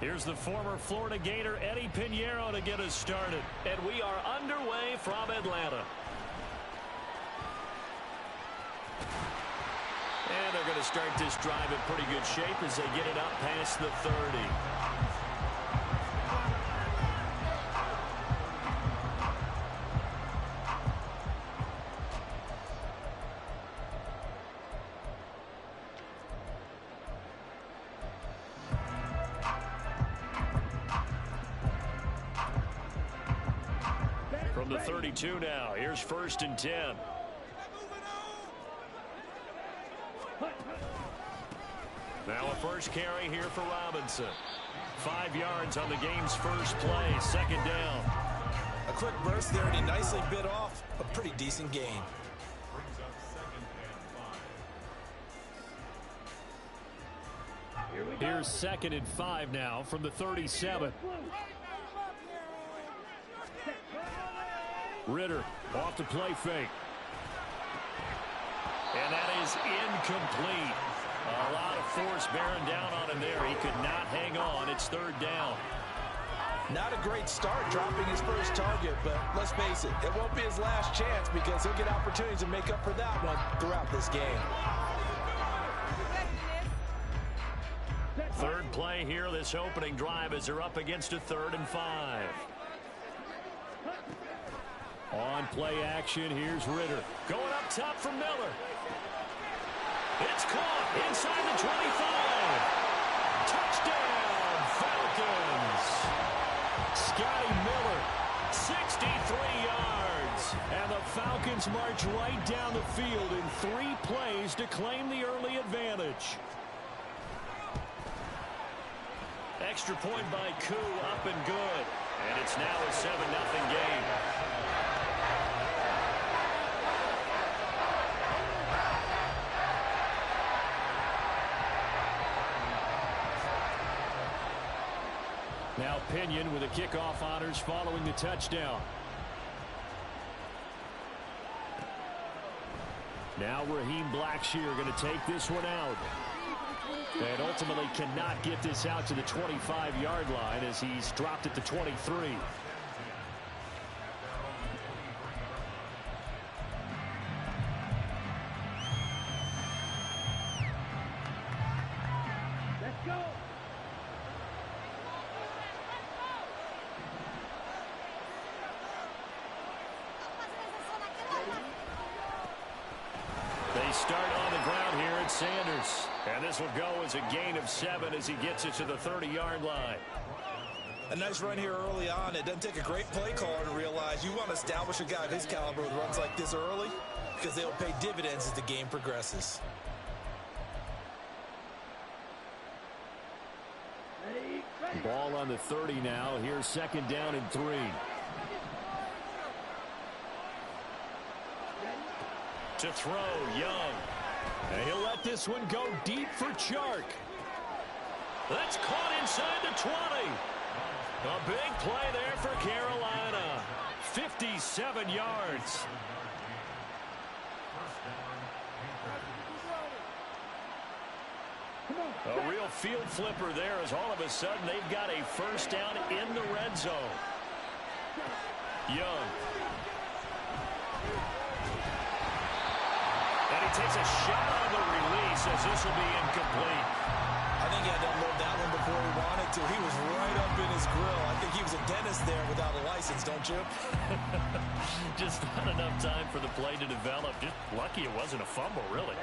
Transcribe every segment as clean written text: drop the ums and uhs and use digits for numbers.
Here's the former Florida Gator Eddie Pinheiro to get us started. And we are underway from Atlanta. And they're going to start this drive in pretty good shape as they get it up past the 30. From the 32 now, here's 1st and 10. Now a first carry here for Robinson. 5 yards on the game's first play, 2nd down. A quick burst there, and he nicely bit off a pretty decent gain. Here's 2nd and 5 now from the 37. Ritter off the play fake. And that is incomplete. A lot of force bearing down on him there. He could not hang on. It's 3rd down. Not a great start dropping his first target, but let's face it, it won't be his last chance because he'll get opportunities to make up for that one throughout this game. 3rd play here, this opening drive as they're up against a 3rd and 5. On play action, here's Ritter. Going up top for Miller. It's caught inside the 25. Touchdown, Falcons. Scotty Miller, 63 yards. And the Falcons march right down the field in 3 plays to claim the early advantage. Extra point by Koo, up and good. And it's now a 7-0 game. Now Pinion with the kickoff honors following the touchdown. Now Raheem Blackshear going to take this one out. And ultimately cannot get this out to the 25-yard line as he's dropped at the 23. Let's go. They start on the ground here at Sanders. And this will go as a gain of 7 as he gets it to the 30-yard line. A nice run here early on. It doesn't take a great play caller to realize you want to establish a guy of his caliber with runs like this early because they'll pay dividends as the game progresses. Ball on the 30 now. Here's 2nd down and 3. To throw, Young. And he'll let this one go deep for Chark. That's caught inside the 20. A big play there for Carolina. 57 yards. A real field flipper there as all of a sudden they've got a first down in the red zone. Young. And he takes a shot on the release as this will be incomplete. I think he had to unload that one before he wanted to. He was right up in his grill. I think he was a dentist there without a license, don't you? Just not enough time for the play to develop. Just lucky it wasn't a fumble, really.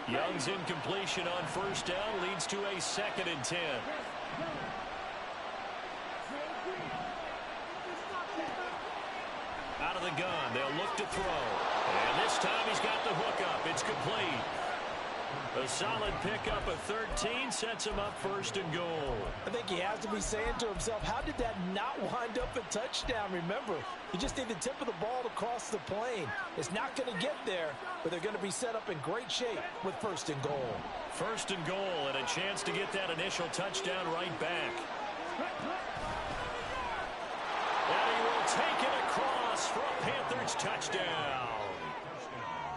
Young's incompletion on first down leads to a 2nd and 10. Out of the gun, they'll look to throw. And this time he's got the hook up. It's complete. A solid pickup of 13 sets him up 1st and goal. I think he has to be saying to himself, how did that not wind up a touchdown? Remember, you just need the tip of the ball to cross the plane. It's not going to get there, but they're going to be set up in great shape with 1st and goal. 1st and goal and a chance to get that initial touchdown right back. And he will take it across for a Panthers touchdown.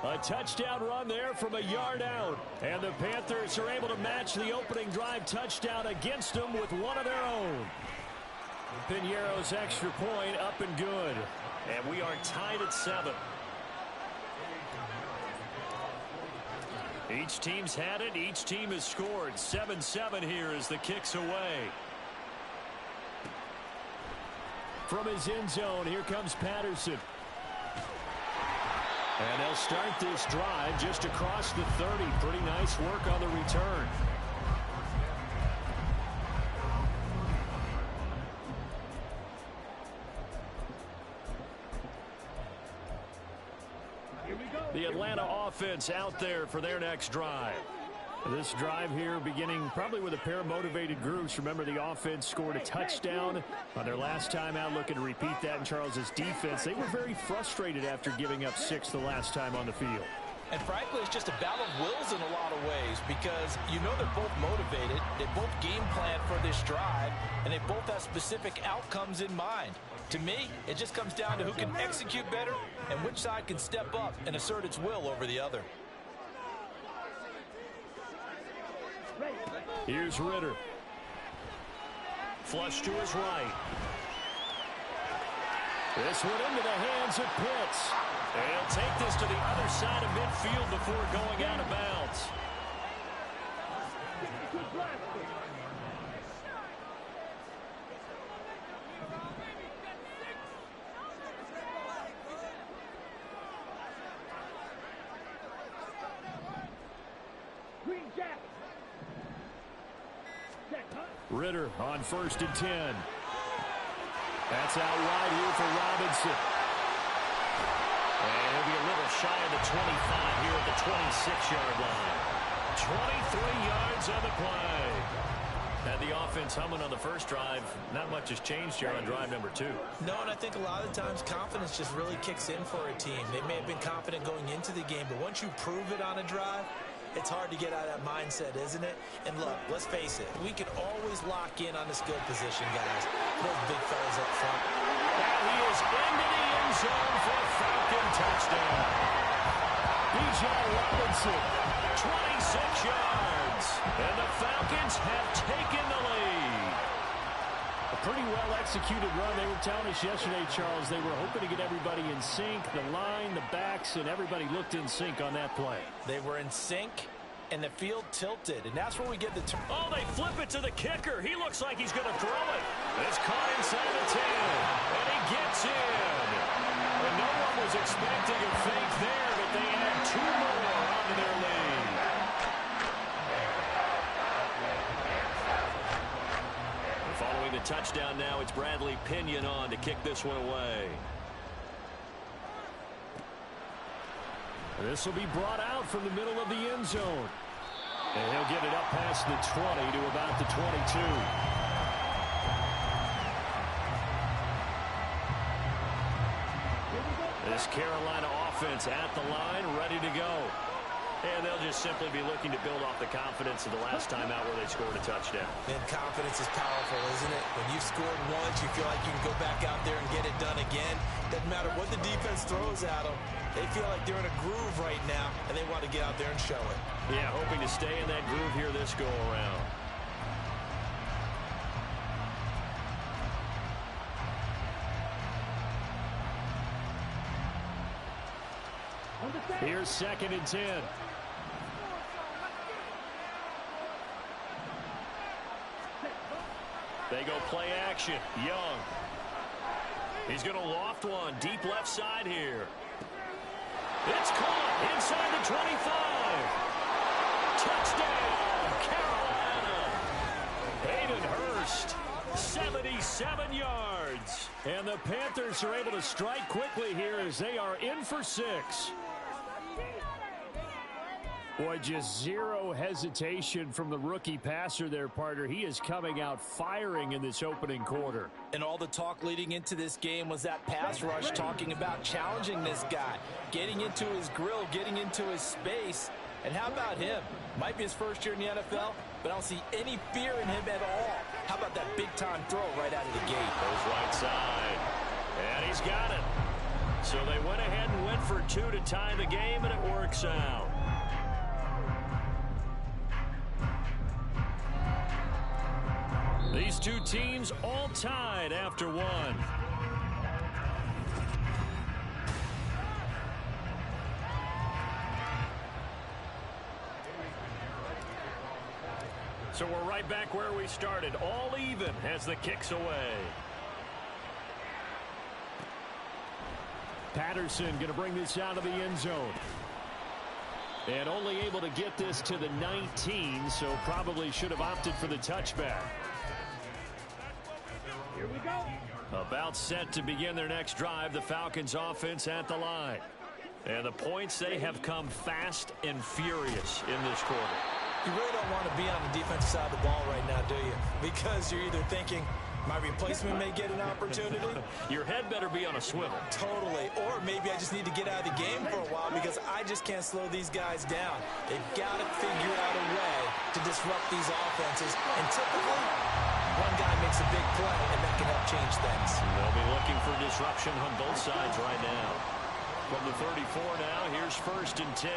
A touchdown run there from a yard out. And the Panthers are able to match the opening drive touchdown against them with one of their own. Piñeiro's extra point up and good. And we are tied at 7. Each team's had it. Each team has scored. 7-7 here as the kick's away. From his end zone, here comes Patterson. And they'll start this drive just across the 30. Pretty nice work on the return. The Atlanta offense out there for their next drive. This drive here beginning probably with a pair of motivated groups. Remember, the offense scored a touchdown on their last time out, looking to repeat that in Charles's defense. They were very frustrated after giving up 6 the last time on the field. And frankly, it's just a battle of wills in a lot of ways because you know they're both motivated, they both game plan for this drive, and they both have specific outcomes in mind. To me, it just comes down to who can execute better and which side can step up and assert its will over the other. Here's Ritter. Flush to his right. This one into the hands of Pitts. And he'll take this to the other side of midfield before going out of bounds. Ritter on 1st and 10. That's out wide here for Robinson. And he'll be a little shy of the 25 here at the 26-yard line. 23 yards on the play. Had the offense humming on the first drive. Not much has changed here on drive number 2. No, and I think a lot of the times confidence just really kicks in for a team. They may have been confident going into the game, but once you prove it on a drive, it's hard to get out of that mindset, isn't it? And look, let's face it, we can always lock in on this good position, guys. Those big fellas up front. And he is into the end zone for a Falcon touchdown. Bijan Robinson, 26 yards. And the Falcons have taken the lead. A pretty well-executed run. They were telling us yesterday, Charles, they were hoping to get everybody in sync. The line, the backs, and everybody looked in sync on that play. They were in sync, and the field tilted, and that's where we get the turn. Oh, they flip it to the kicker. He looks like he's going to throw it. It's caught inside the 10, and he gets in. And no one was expecting a fake there, but they add 2 more onto their lead. Following the touchdown now, it's Bradley Pinion on to kick this one away. This will be brought out from the middle of the end zone. And he'll get it up past the 20 to about the 22. This Carolina offense at the line, ready to go. And they'll just simply be looking to build off the confidence of the last time out where they scored a touchdown. And confidence is powerful, isn't it? When you've scored once, you feel like you can go back out there and get it done again. Doesn't matter what the defense throws at them. They feel like they're in a groove right now, and they want to get out there and show it. Yeah, hoping to stay in that groove here this go-around. Here's 2nd and 10. They go play action. Young. He's going to loft one deep left side here. It's caught inside the 25. Touchdown, Carolina. Hayden Hurst, 77 yards. And the Panthers are able to strike quickly here as they are in for 6. Boy, just zero hesitation from the rookie passer there, partner. He is coming out firing in this opening quarter. And all the talk leading into this game was that pass rush, talking about challenging this guy, getting into his grill, getting into his space. And how about him? Might be his first year in the NFL, but I don't see any fear in him at all. How about that big-time throw right out of the gate? Goes right side. And he's got it. So they went ahead and went for two to tie the game, and it works out. These two teams all tied after one. So we're right back where we started, all even as the kick's away. Patterson going to bring this out of the end zone. And only able to get this to the 19, so probably should have opted for the touchback. Here we go. About set to begin their next drive, the Falcons offense at the line. And the points, they have come fast and furious in this quarter. You really don't want to be on the defensive side of the ball right now, do you? Because you're either thinking, my replacement may get an opportunity. Your head better be on a swivel. Totally. Or maybe I just need to get out of the game for a while because I just can't slow these guys down. They've got to figure out a way to disrupt these offenses. And typically, one guy makes a big play, and that can help change things. They'll be looking for disruption on both sides right now. From the 34 now, here's 1st and 10.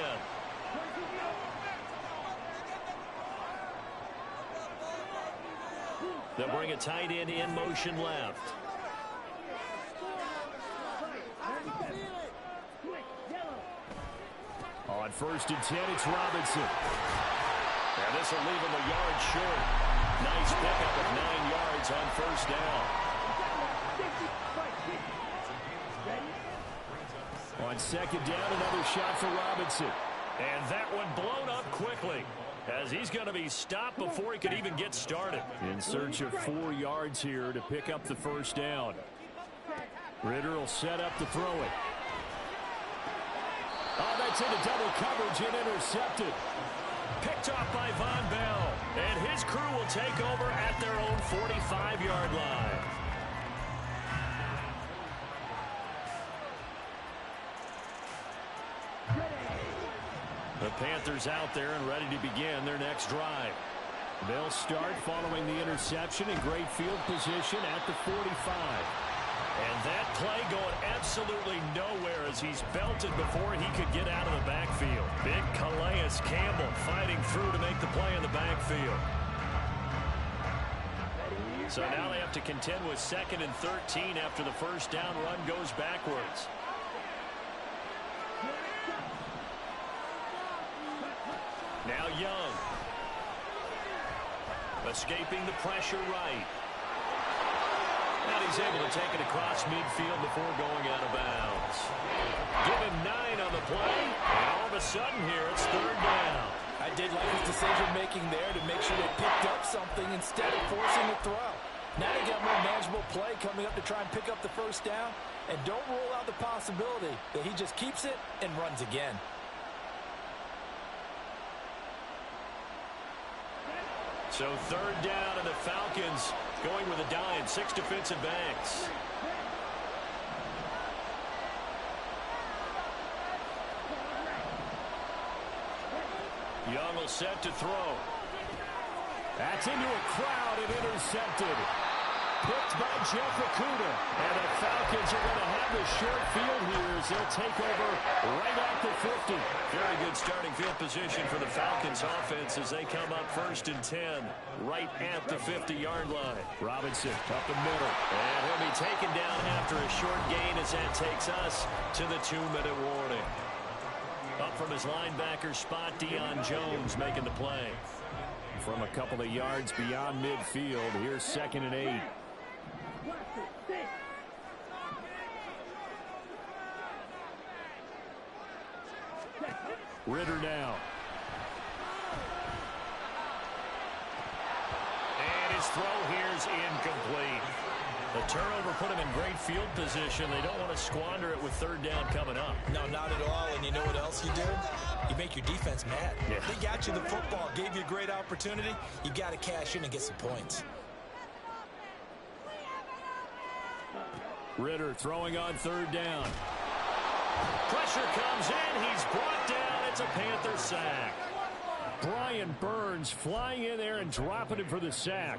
They'll bring a tight end in motion left. On 1st and 10, it's Robinson. And this will leave him a yard short. Nice pickup of 9 yards on 1st down. On 2nd down, another shot for Robinson. And that one blown up quickly, as he's going to be stopped before he could even get started. In search of 4 yards here to pick up the 1st down. Ritter will set up to throw it. Oh, that's into double coverage and intercepted. Picked off by Von Bell. And his crew will take over at their own 45-yard line. The Panthers out there and ready to begin their next drive. They'll start following the interception in great field position at the 45. And that play going absolutely nowhere as he's belted before he could get out of the backfield. Big Calais Campbell fighting through to make the play in the backfield. So now they have to contend with 2nd and 13 after the 1st down run goes backwards. Now Young. Escaping the pressure right. And he's able to take it across midfield before going out of bounds. Give him 9 on the play. And all of a sudden here, it's 3rd down. I did like his decision-making there to make sure they picked up something instead of forcing the throw. Now they got more manageable play coming up to try and pick up the 1st down. And don't rule out the possibility that he just keeps it and runs again. So 3rd down, and the Falcons going with a dime. 6 defensive backs. Young will set to throw. That's into a crowd and intercepted. Picked by Jeff Okuda. And the Falcons are going to have the short field here as they'll take over right at the 50. Very good starting field position for the Falcons offense as they come up 1st and 10 right at the 50-yard line. Robinson up the middle. And he'll be taken down after a short gain as that takes us to the 2-minute warning. Up from his linebacker spot, Deion Jones making the play. From a couple of yards beyond midfield, here's 2nd and 8. Ritter now. And his throw here's incomplete. The turnover put him in great field position. They don't want to squander it with 3rd down coming up. No, not at all. And you know what else you do? You make your defense mad. Yeah. They got you the football, gave you a great opportunity. You got to cash in and get some points. Ritter throwing on 3rd down. Pressure comes in. He's brought down. It's a Panther sack. Brian Burns flying in there and dropping him for the sack.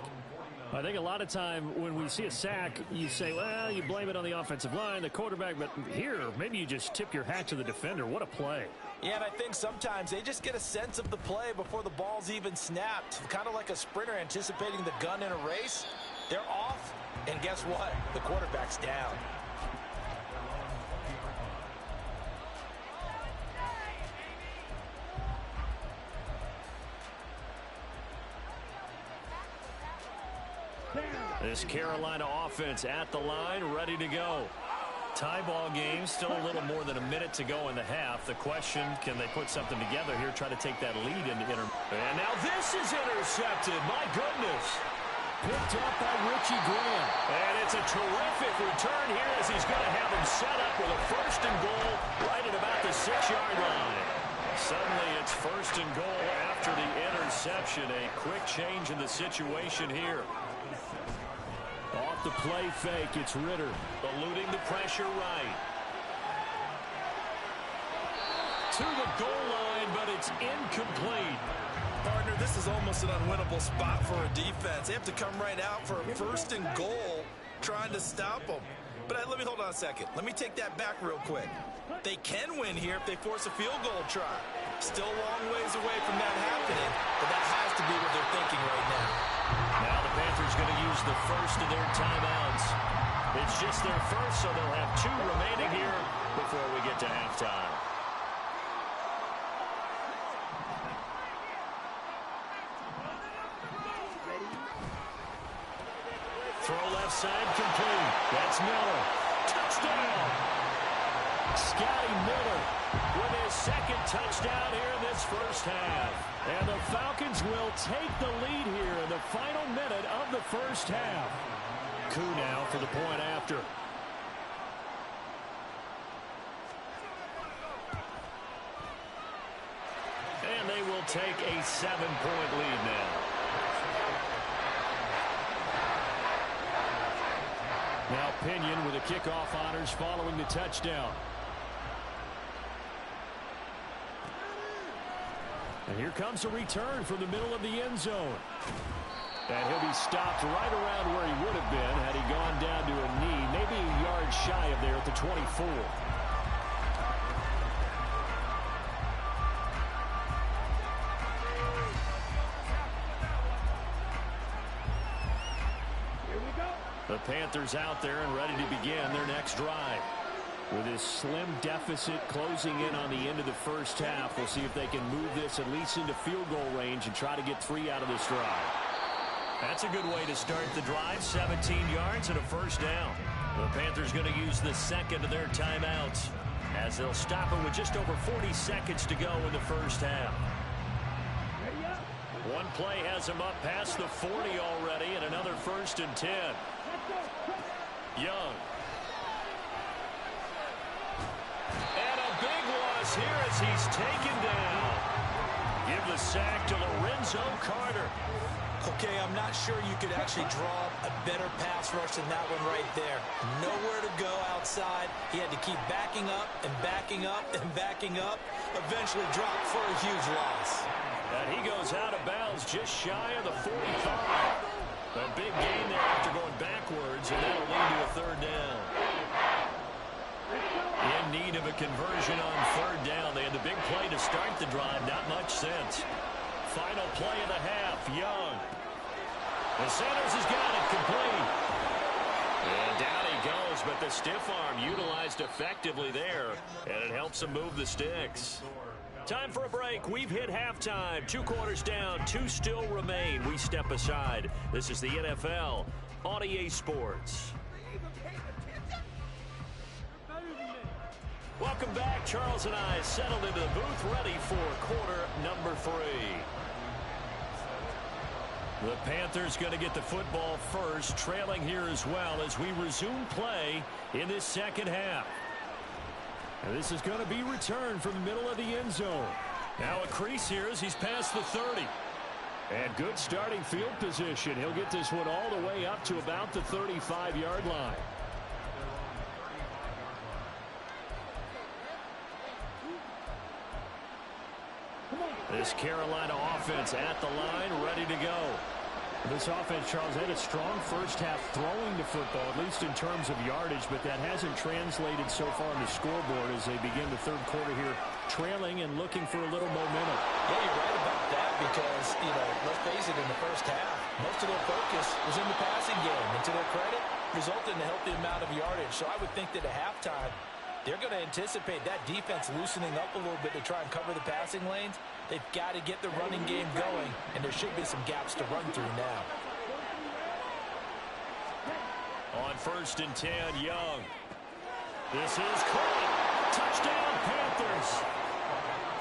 I think a lot of time when we see a sack, you say, well, you blame it on the offensive line, the quarterback, but here, maybe you just tip your hat to the defender. What a play. Yeah, and I think sometimes they just get a sense of the play before the ball's even snapped. Kind of like a sprinter anticipating the gun in a race. They're off, and guess what? The quarterback's down. This Carolina offense at the line, ready to go. Tie ball game, still a little more than a minute to go in the half. The question, can they put something together here, try to take that lead into And now this is intercepted. My goodness. Picked up by Richie Graham. And it's a terrific return here as he's going to have him set up with a first and goal right at about the 6-yard line. Suddenly it's first and goal after the interception. A quick change in the situation here. Off the play fake, it's Ritter. Eluding the pressure right. To the goal line, but it's incomplete. Partner, this is almost an unwinnable spot for a defense. They have to come right out for a first and goal trying to stop them. But let me hold on a second. Let me take that back real quick. They can win here if they force a field goal try. Still a long ways away from that happening, but that has to be what they're thinking right now. Now the Panthers going to use the first of their timeouts. It's just their first, so they'll have 2 remaining here before we get to halftime. Throw left side complete. That's Miller. Touchdown! Scotty Miller with his second touchdown here in this first half. And the Falcons will take the lead here in the final minute of the first half. Koo now for the point after. And they will take a 7-point lead now. Now Pinion with the kickoff honors following the touchdown. And here comes a return from the middle of the end zone. And he'll be stopped right around where he would have been had he gone down to a knee, maybe a yard shy of there at the 24. The Panthers out there and ready to begin their next drive. With his slim deficit closing in on the end of the first half, we'll see if they can move this at least into field goal range and try to get 3 out of this drive. That's a good way to start the drive. 17 yards and a first down. The Panthers going to use the second of their timeouts as they'll stop it with just over 40 seconds to go in the first half. One play has him up past the 40 already, and another first and 10. Young. And a big loss here as he's taken down. Give the sack to Lorenzo Carter. Okay, I'm not sure you could actually draw a better pass rush than that one right there. Nowhere to go outside. He had to keep backing up and backing up and backing up. Eventually dropped for a huge loss. And he goes out of bounds just shy of the 45. A big gain there after going backwards, and that'll lead to a third down. In need of a conversion on third down. They had the big play to start the drive. Not much sense. Final play of the half. Young. And Sanders has got it complete. And down he goes, but the stiff arm utilized effectively there, and it helps him move the sticks. Time for a break. We've hit halftime. 2 quarters down. 2 still remain. We step aside. This is the NFL on EA Sports. Welcome back. Charles and I settled into the booth, ready for quarter number 3. The Panthers going to get the football first, trailing here as well as we resume play in this second half. And this is going to be returned from the middle of the end zone. Now a crease here as he's past the 30. And good starting field position. He'll get this one all the way up to about the 35-yard line. This Carolina offense at the line, ready to go. This offense, Charles, had a strong first half throwing the football, at least in terms of yardage, but that hasn't translated so far on the scoreboard as they begin the third quarter here, trailing and looking for a little momentum. Yeah, you're right about that because, let's face it, in the first half, most of their focus was in the passing game. And to their credit, resulted in a healthy amount of yardage. So I would think that at halftime, they're going to anticipate that defense loosening up a little bit to try and cover the passing lanes. They've got to get the running game going, and there should be some gaps to run through now. On 1st and 10, Young. This is caught. Touchdown, Panthers.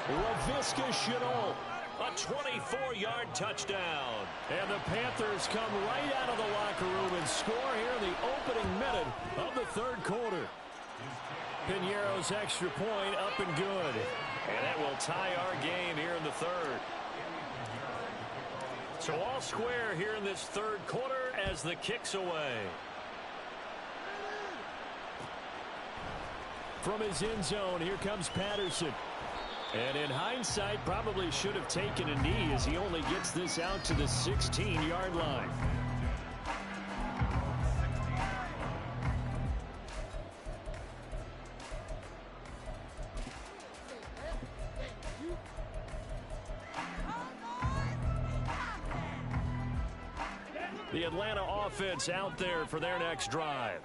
Laviska Shenault. A 24-yard touchdown. And the Panthers come right out of the locker room and score here in the opening minute of the third quarter. Piñeiro's extra point up and good. And that will tie our game here in the third. So all square here in this third quarter as the kick's away. From his end zone, here comes Patterson. And in hindsight, probably should have taken a knee as he only gets this out to the 16-yard line. The Atlanta offense out there for their next drive.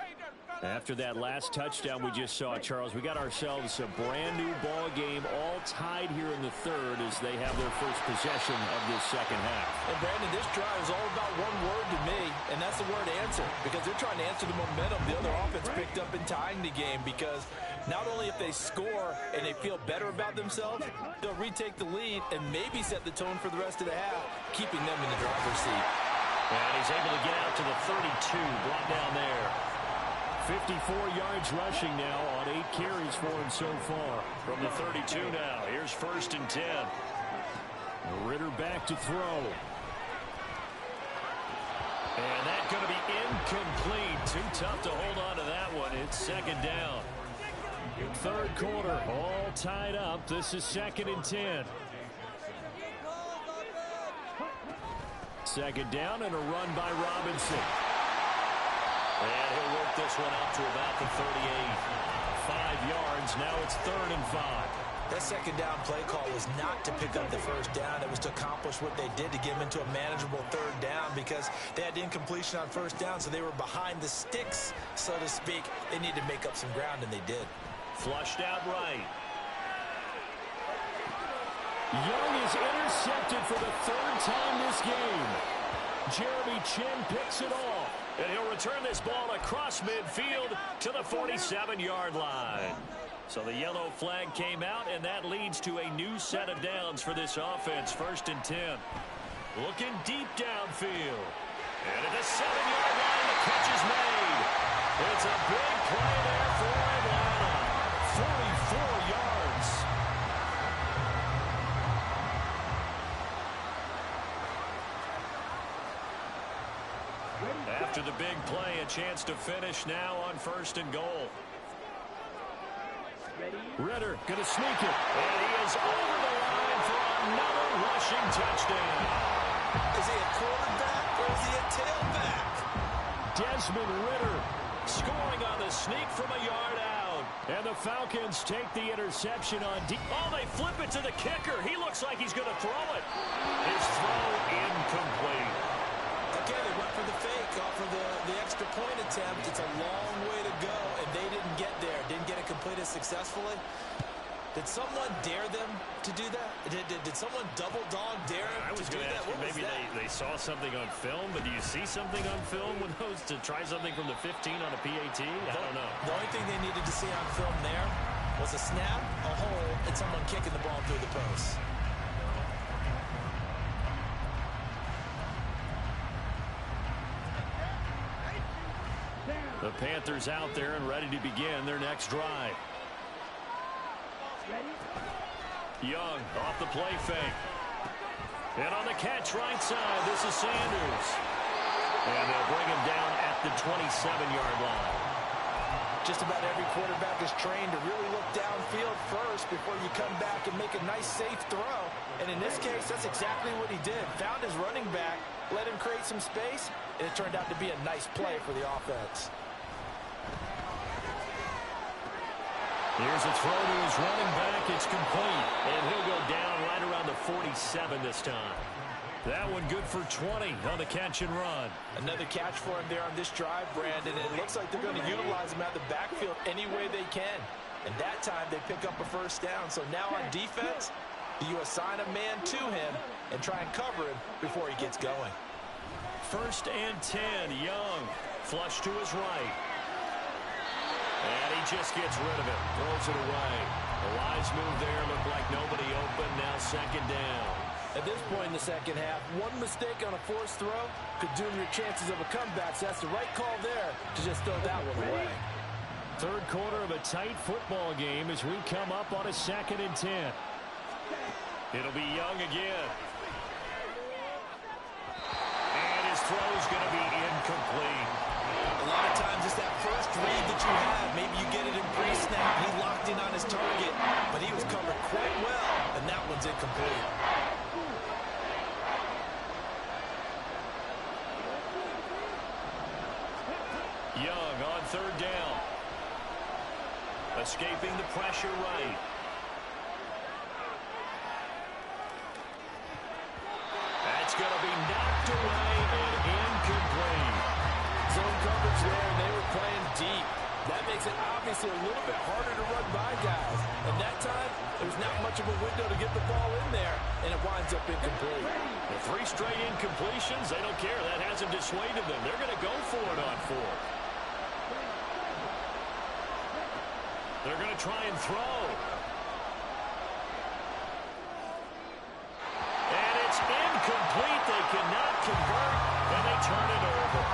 After that last touchdown we just saw, Charles, we got ourselves a brand new ball game, all tied here in the third as they have their first possession of this second half. And Brandon, this drive is all about one word to me, and that's the word answer, because they're trying to answer the momentum the other offense picked up in tying the game, because not only if they score and they feel better about themselves, they'll retake the lead and maybe set the tone for the rest of the half, keeping them in the driver's seat. And he's able to get out to the 32, brought down there. 54 yards rushing now on 8 carries for him so far. From the 32 now, here's 1st and 10. Ritter back to throw. And that's going to be incomplete. Too tough to hold on to that one. It's 2nd down. Third quarter, all tied up. This is 2nd and 10. 2nd down and a run by Robinson. And he'll work this one out to about the 38. 5 yards. Now it's 3rd and 5. That 2nd down play call was not to pick up the 1st down. It was to accomplish what they did to get them into a manageable 3rd down because they had incompletion on 1st down, so they were behind the sticks, so to speak. They needed to make up some ground, and they did. Flushed out right. Young is intercepted for the 3rd time this game. Jeremy Chin picks it off. And he'll return this ball across midfield to the 47-yard line. So the yellow flag came out, and that leads to a new set of downs for this offense. 1st and 10. Looking deep downfield. And at the 7-yard line, the catch is made. It's a big play there for Atlanta. 44 yards. After the big play, a chance to finish now on 1st and goal. Ritter going to sneak it. And he is over the line for another rushing touchdown. Is he a quarterback or is he a tailback? Desmond Ritter scoring on the sneak from a yard out. And the Falcons take the interception on deep. Oh, they flip it to the kicker. He looks like he's going to throw it. His throw incomplete. Again, they went for the fake off of the extra point attempt. It's a long way to go, and they didn't get there. Didn't get it completed successfully. Did someone dare them to do that? Did someone double dog dare them to do that? What maybe they saw something on film, but do you see something on film with those to try something from the 15 on a PAT? I don't know. The only thing they needed to see on film there was a snap, a hole, and someone kicking the ball through the post. The Panthers out there and ready to begin their next drive. Young off the play fake. And on the catch right side, this is Sanders. And they'll bring him down at the 27-yard line. Just about every quarterback is trained to really look downfield first before you come back and make a nice, safe throw. And in this case, that's exactly what he did. Found his running back, let him create some space, and it turned out to be a nice play for the offense. Here's a throw to his running back. It's complete. And he'll go down right around the 47 this time. That one good for 20 on the catch and run. Another catch for him there on this drive, Brandon. And it looks like they're going to utilize him out the backfield any way they can. And that time they pick up a first down. So now on defense, you assign a man to him and try and cover him before he gets going. 1st and 10. Young. Flush to his right. And he just gets rid of it. Throws it away. A wise move there. Looked like nobody open. Now 2nd down. At this point in the second half, one mistake on a forced throw could doom your chances of a comeback. So that's the right call there to just throw that one away. 3rd quarter of a tight football game as we come up on a 2nd and 10. It'll be Young again. And his throw's going to be incomplete. A lot of times it's that first read that you have. Maybe you get it in pre-snap. He locked in on his target, but he was covered quite well, and that one's incomplete. Young on 3rd down. Escaping the pressure right. That's going to be knocked away and incomplete. Zone coverage there, and they were playing deep. That makes it obviously a little bit harder to run by guys. And that time, there's not much of a window to get the ball in there, and it winds up incomplete. The 3 straight incompletions, they don't care. That hasn't dissuaded them. They're going to go for it on 4th. They're going to try and throw. And it's incomplete. They cannot convert, and they turn it over.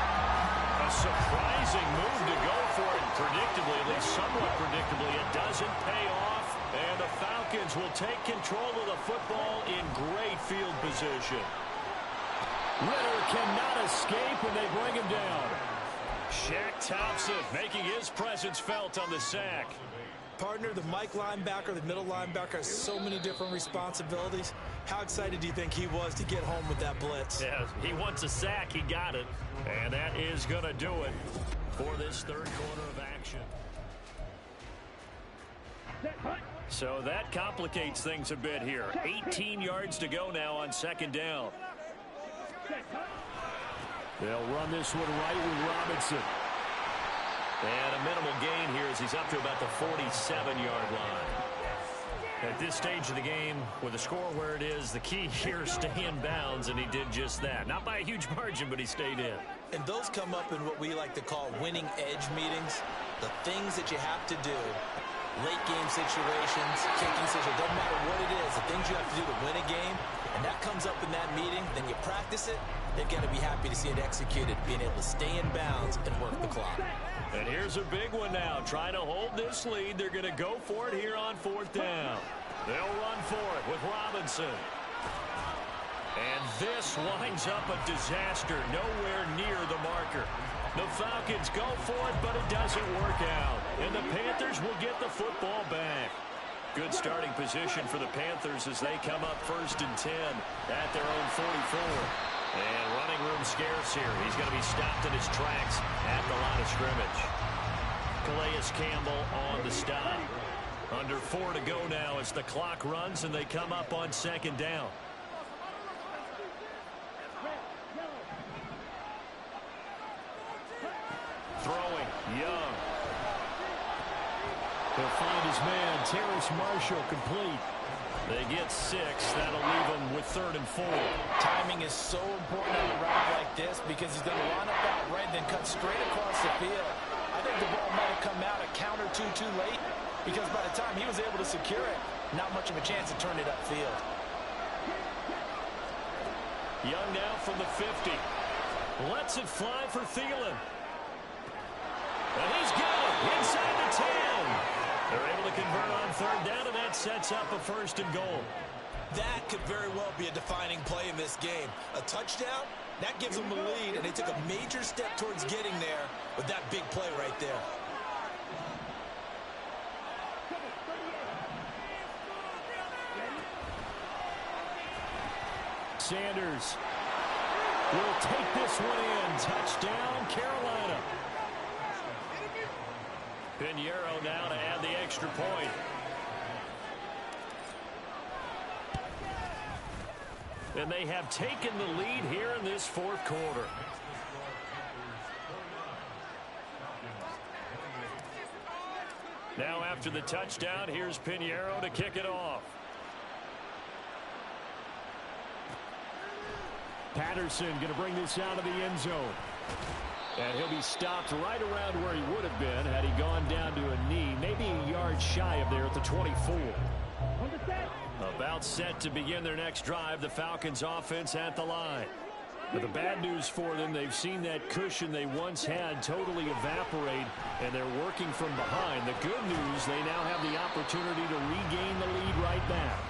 A surprising move to go for it. Predictably, at least somewhat predictably, it doesn't pay off. And the Falcons will take control of the football in great field position. Ritter cannot escape, and they bring him down. Shaq Thompson making his presence felt on the sack. Partner, the Mike linebacker, the middle linebacker has so many different responsibilities. How excited do you think he was to get home with that blitz? Yeah, he wants a sack. He got it. And that is going to do it for this 3rd quarter of action. So that complicates things a bit here. 18 yards to go now on 2nd down. They'll run this one right with Robinson. And a minimal gain here as he's up to about the 47-yard line. At this stage of the game, with the score where it is, the key here is stay in bounds, and he did just that. Not by a huge margin, but he stayed in. And those come up in what we like to call winning edge meetings. The things that you have to do, late game situations, kicking situations, doesn't matter what it is, the things you have to do to win a game, and that comes up in that meeting, then you practice it, they're going to be happy to see it executed, being able to stay in bounds and work the clock. And here's a big one now. Trying to hold this lead. They're going to go for it here on 4th down. They'll run for it with Robinson. And this winds up a disaster. Nowhere near the marker. The Falcons go for it, but it doesn't work out. And the Panthers will get the football back. Good starting position for the Panthers as they come up 1st and 10 at their own 44. And running room scarce here. He's going to be stopped in his tracks at the line of scrimmage. Calais Campbell on the stop. Under 4 to go now as the clock runs and they come up on 2nd down. Throwing, Young. He'll find his man, Terrace Marshall, complete. They get 6. That'll leave them with 3rd and 4. Timing is so important on a route like this because he's going to line up out right and then cut straight across the field. I think the ball might have come out a count or two too late because by the time he was able to secure it, not much of a chance to turn it upfield. Young now from the 50. Lets it fly for Thielen. And he's got it inside the 10. They're able to convert on 3rd down, and that sets up a 1st and goal. That could very well be a defining play in this game. A touchdown, that gives them the lead, and they took a major step towards getting there with that big play right there. Sanders will take this one in. Touchdown, Carolina. Pinheiro now to add the extra point. And they have taken the lead here in this fourth quarter. Now after the touchdown, here's Pinheiro to kick it off. Patterson going to bring this out of the end zone. And he'll be stopped right around where he would have been had he gone down to a knee, maybe a yard shy of there at the 24. About set to begin their next drive, the Falcons offense at the line. But the bad news for them, they've seen that cushion they once had totally evaporate, and they're working from behind. The good news, they now have the opportunity to regain the lead right back.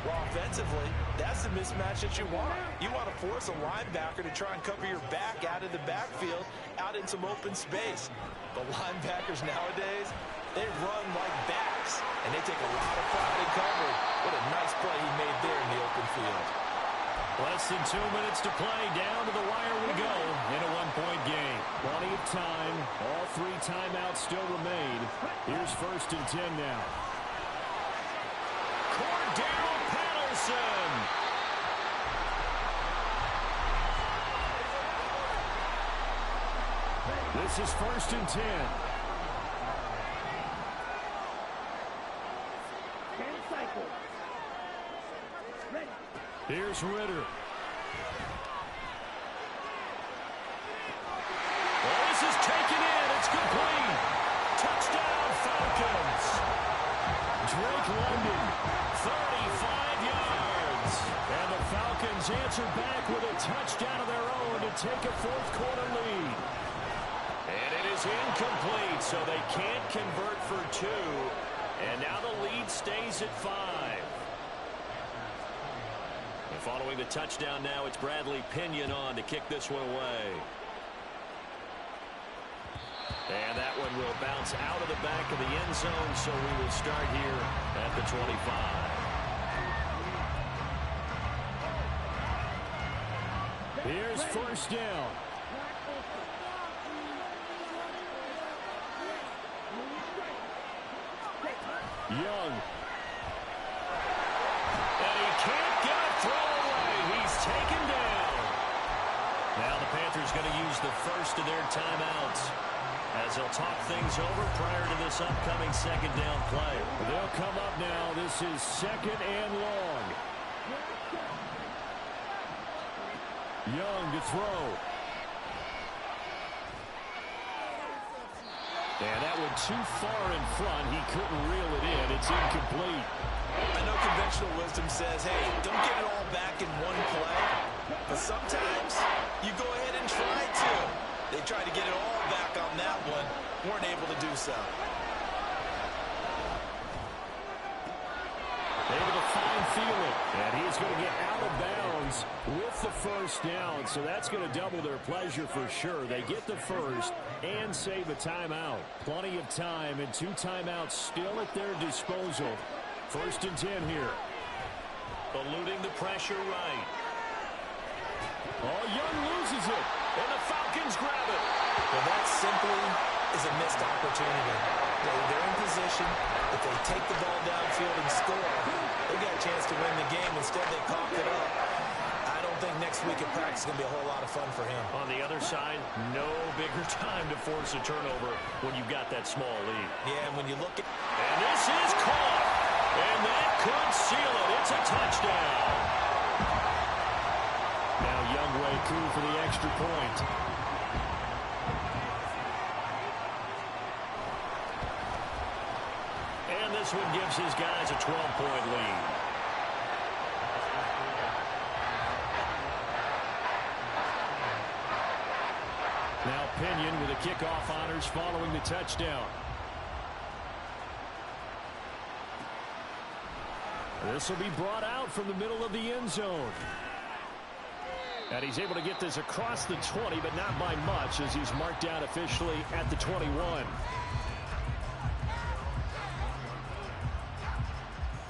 Well, offensively, that's the mismatch that you want. You want to force a linebacker to try and cover your back out of the backfield, out in some open space. The linebackers nowadays, they run like backs, and they take a lot of pride in coverage. What a nice play he made there in the open field. Less than 2 minutes to play. Down to the wire we go in a one-point game. Plenty of time. All 3 timeouts still remain. Here's 1st and 10 now. Cordell Patterson. This is 1st and 10. Here's Ritter. Oh, this is taken in. It's complete. Touchdown, Falcons. Drake London, 35 yards. And the Falcons answer back with a touchdown of their own to take a fourth quarter lead. And it is incomplete, so they can't convert for 2. And now the lead stays at 5. Following the touchdown now, it's Bradley Pinion on to kick this one away. And that one will bounce out of the back of the end zone, so we will start here at the 25. Here's 1st down. Young. And he can't get a throw away. He's taken down. Now the Panthers going to use the first of their timeouts as they'll talk things over prior to this upcoming 2nd down play. They'll come up now. This is 2nd and long. Young to throw. And that one too far in front. He couldn't reel it in. It's incomplete. I know conventional wisdom says, hey, don't get it all back in one play. But sometimes you go ahead and try to. They tried to get it all back on that one. Weren't able to do so. Able to fine feel it. And he's going to get out of bounds with the 1st down. So that's going to double their pleasure for sure. They get the first and save a timeout. Plenty of time and 2 timeouts still at their disposal. 1st and 10 here. Eluding the pressure right. Oh, Young loses it. And the Falcons grab it. Well, that simply is a missed opportunity. They're in position. If they take the ball downfield and score, they got a chance to win the game. Instead, they coughed it up. I don't think next week at practice is going to be a whole lot of fun for him. On the other side, no bigger time to force a turnover when you've got that small lead. Yeah, and when you look at... And this is caught. And that could seal it. It's a touchdown. Now Youngway coup for the extra point. And this one gives his guys a 12-point lead. Now Pinion with the kickoff honors following the touchdown. This will be brought out from the middle of the end zone. And he's able to get this across the 20, but not by much, as he's marked out officially at the 21.